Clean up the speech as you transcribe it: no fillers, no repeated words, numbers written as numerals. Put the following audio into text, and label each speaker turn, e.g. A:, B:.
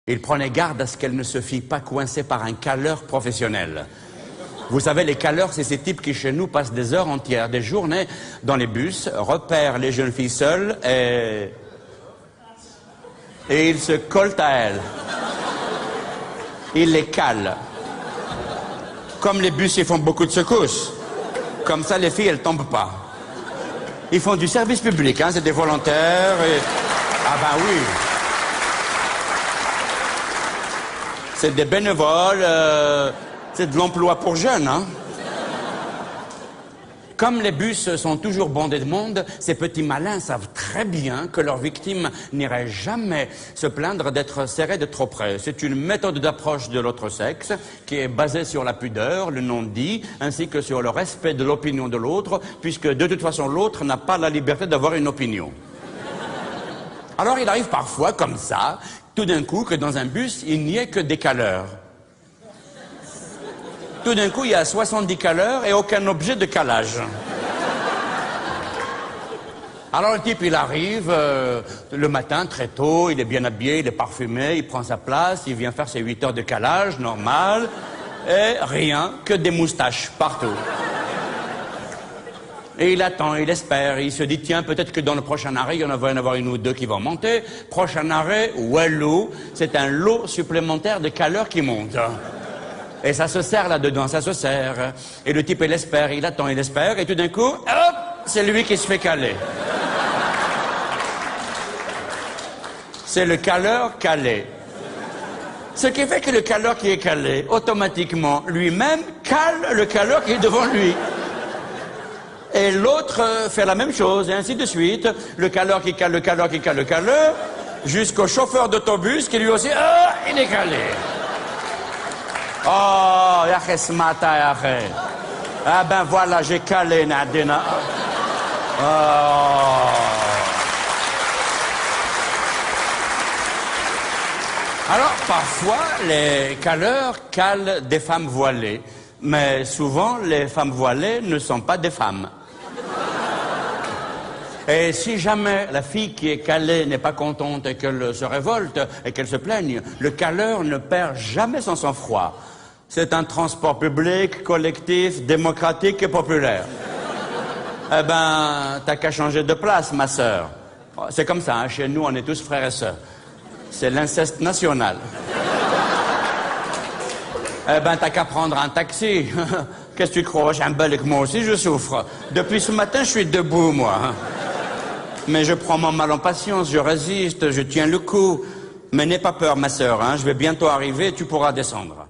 A: Il prenait garde à ce qu'elle ne se fît pas coincer par un caleur professionnel. Vous savez, les caleurs, c'est ces types qui, chez nous, passent des heures entières, des journées dans les bus, repèrent les jeunes filles seules et ils se collent à elles. Ils les calent. Comme les bus, ils font beaucoup de secousses. Comme ça, les filles, elles tombent pas. Ils font du service public, hein, c'est des volontaires et... Ah ben oui. C'est des bénévoles, c'est de l'emploi pour jeunes, hein. Comme les bus sont toujours bondés de monde, ces petits malins savent très bien que leurs victimes n'iraient jamais se plaindre d'être serrées de trop près. C'est une méthode d'approche de l'autre sexe qui est basée sur la pudeur, le non-dit, ainsi que sur le respect de l'opinion de l'autre, puisque de toute façon l'autre n'a pas la liberté d'avoir une opinion. Alors il arrive parfois, comme ça, tout d'un coup, que dans un bus, il n'y ait que des caleurs. Tout d'un coup, il y a 70 caleurs et aucun objet de calage. Alors le type, il arrive le matin très tôt, il est bien habillé, il est parfumé, il prend sa place, il vient faire ses 8 heures de calage, normal, et rien, que des moustaches partout. Et il attend, il espère, il se dit, tiens, peut-être que dans le prochain arrêt, il y en va y en avoir une ou deux qui vont monter. Prochain arrêt, Walou, c'est un lot supplémentaire de caleurs qui monte. Et ça se serre là-dedans, ça se serre. Et le type, il espère, il attend, il espère, et tout d'un coup, hop, c'est lui qui se fait caler. C'est le caleur calé. Ce qui fait que le caleur qui est calé, automatiquement, lui-même, cale le caleur qui est devant lui. Et l'autre fait la même chose, et ainsi de suite. Le caleur qui cale, le caleur qui cale, le caleur, jusqu'au chauffeur d'autobus qui lui aussi, il est calé. Oh, ya smata ya. Ah ben voilà, j'ai calé, Nadina. Oh. Alors, parfois, les caleurs calent des femmes voilées. Mais souvent, les femmes voilées ne sont pas des femmes. Et si jamais la fille qui est calée n'est pas contente et qu'elle se révolte et qu'elle se plaigne, le caleur ne perd jamais son sang-froid. C'est un transport public, collectif, démocratique et populaire. Eh ben, t'as qu'à changer de place, ma sœur. C'est comme ça, hein, chez nous, on est tous frères et sœurs. C'est l'inceste national. Eh ben, t'as qu'à prendre un taxi. Qu'est-ce que tu crois? J'ai un bel que moi aussi, je souffre. Depuis ce matin, je suis debout, moi. Mais je prends mon mal en patience, je résiste, je tiens le coup. Mais n'aie pas peur, ma sœur, hein, je vais bientôt arriver et tu pourras descendre.